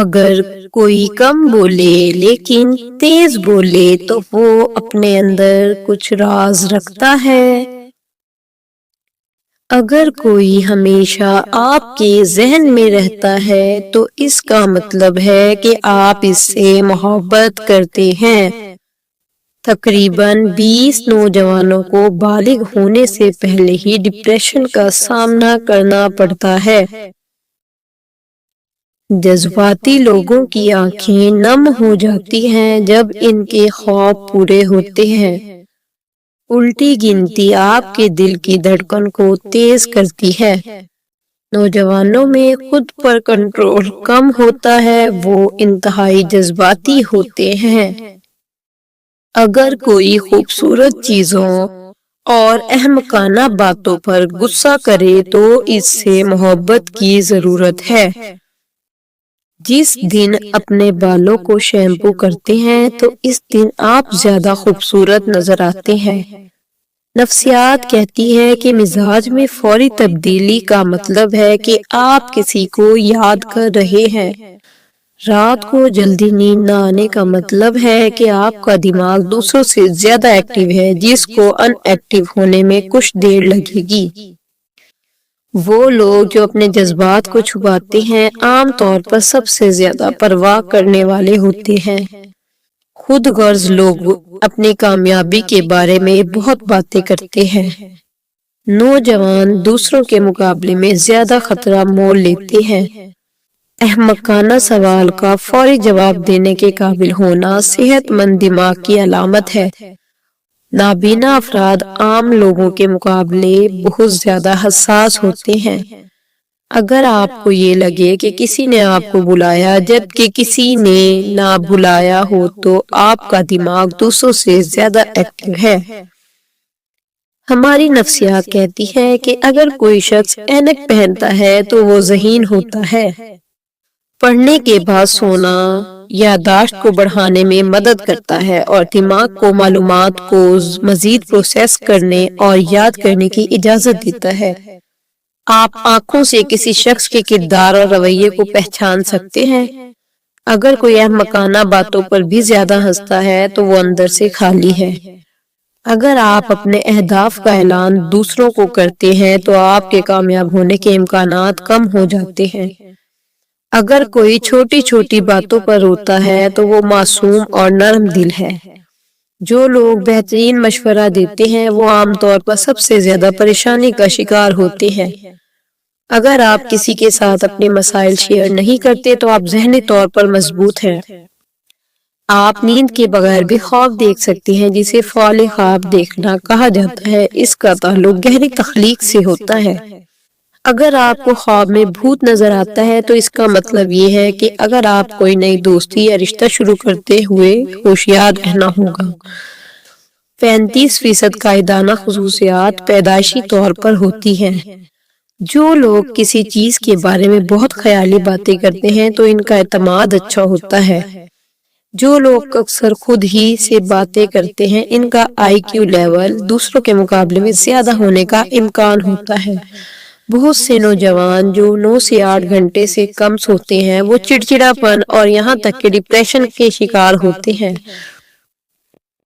اگر کوئی کم بولے لیکن تیز بولے تو وہ اپنے اندر کچھ راز رکھتا ہے۔ اگر کوئی ہمیشہ آپ کے ذہن میں رہتا ہے تو اس کا مطلب ہے کہ آپ اس سے محبت کرتے ہیں۔ تقریباً 20 نوجوانوں کو بالغ ہونے سے پہلے ہی ڈپریشن کا سامنا کرنا پڑتا ہے۔ جذباتی لوگوں کی آنکھیں نم ہو جاتی ہیں جب ان کے خواب پورے ہوتے ہیں۔ الٹی گنتی آپ کے دل کی دھڑکن کو تیز کرتی ہے۔ نوجوانوں میں خود پر کنٹرول کم ہوتا ہے، وہ انتہائی جذباتی ہوتے ہیں۔ اگر کوئی خوبصورت چیزوں اور احمقانہ باتوں پر غصہ کرے تو اس سے محبت کی ضرورت ہے۔ جس دن اپنے بالوں کو شیمپو کرتے ہیں تو اس دن آپ زیادہ خوبصورت نظر آتے ہیں۔ نفسیات کہتی ہے کہ مزاج میں فوری تبدیلی کا مطلب ہے کہ آپ کسی کو یاد کر رہے ہیں۔ رات کو جلدی نیند نہ آنے کا مطلب ہے کہ آپ کا دماغ دوسروں سے زیادہ ایکٹیو ہے، جس کو ان ایکٹیو ہونے میں کچھ دیر لگے گی۔ وہ لوگ جو اپنے جذبات کو چھپاتے ہیں عام طور پر سب سے زیادہ پرواہ کرنے والے ہوتے ہیں۔ خود غرض لوگ اپنی کامیابی کے بارے میں بہت باتیں کرتے ہیں۔ نوجوان دوسروں کے مقابلے میں زیادہ خطرہ مول لیتے ہیں۔ احمقانہ سوال کا فوری جواب دینے کے قابل ہونا صحت مند دماغ کی علامت ہے۔ نابینا افراد عام لوگوں کے مقابلے بہت زیادہ حساس ہوتے ہیں۔ اگر آپ کو یہ لگے کہ کسی نے آپ کو بلایا جبکہ کسی نے نہ بلایا ہو تو آپ کا دماغ دوسروں سے زیادہ ایکٹیو ہے۔ ہماری نفسیات کہتی ہے کہ اگر کوئی شخص اینک پہنتا ہے تو وہ ذہین ہوتا ہے۔ پڑھنے کے بعد سونا یادداشت کو بڑھانے میں مدد کرتا ہے اور دماغ کو معلومات کو مزید پروسیس کرنے اور یاد کرنے کی اجازت دیتا ہے۔ آپ آنکھوں سے کسی شخص کے کردار اور رویے کو پہچان سکتے ہیں۔ اگر کوئی احمقانہ باتوں پر بھی زیادہ ہنستا ہے تو وہ اندر سے خالی ہے۔ اگر آپ اپنے اہداف کا اعلان دوسروں کو کرتے ہیں تو آپ کے کامیاب ہونے کے امکانات کم ہو جاتے ہیں۔ اگر کوئی چھوٹی چھوٹی باتوں پر روتا ہے تو وہ معصوم اور نرم دل ہے۔ جو لوگ بہترین مشورہ دیتے ہیں وہ عام طور پر سب سے زیادہ پریشانی کا شکار ہوتے ہیں۔ اگر آپ کسی کے ساتھ اپنے مسائل شیئر نہیں کرتے تو آپ ذہنی طور پر مضبوط ہیں۔ آپ نیند کے بغیر بھی خواب دیکھ سکتے ہیں، جسے فعال خواب دیکھنا کہا جاتا ہے۔ اس کا تعلق گہری تخلیق سے ہوتا ہے۔ اگر آپ کو خواب میں بھوت نظر آتا ہے تو اس کا مطلب یہ ہے کہ اگر آپ کوئی نئی دوستی یا رشتہ شروع کرتے ہوئے ہوشیار رہنا ہوگا۔ 35% قائدانہ خصوصیات پیدائشی طور پر ہوتی ہیں۔ جو لوگ کسی چیز کے بارے میں بہت خیالی باتیں کرتے ہیں تو ان کا اعتماد اچھا ہوتا ہے۔ جو لوگ اکثر خود ہی سے باتیں کرتے ہیں ان کا IQ لیول دوسروں کے مقابلے میں زیادہ ہونے کا امکان ہوتا ہے۔ بہت سے نوجوان جو 9 سے 8 گھنٹے سے کم سوتے ہیں وہ چڑچڑاپن اور یہاں تک کہ ڈپریشن کے شکار ہوتے ہیں۔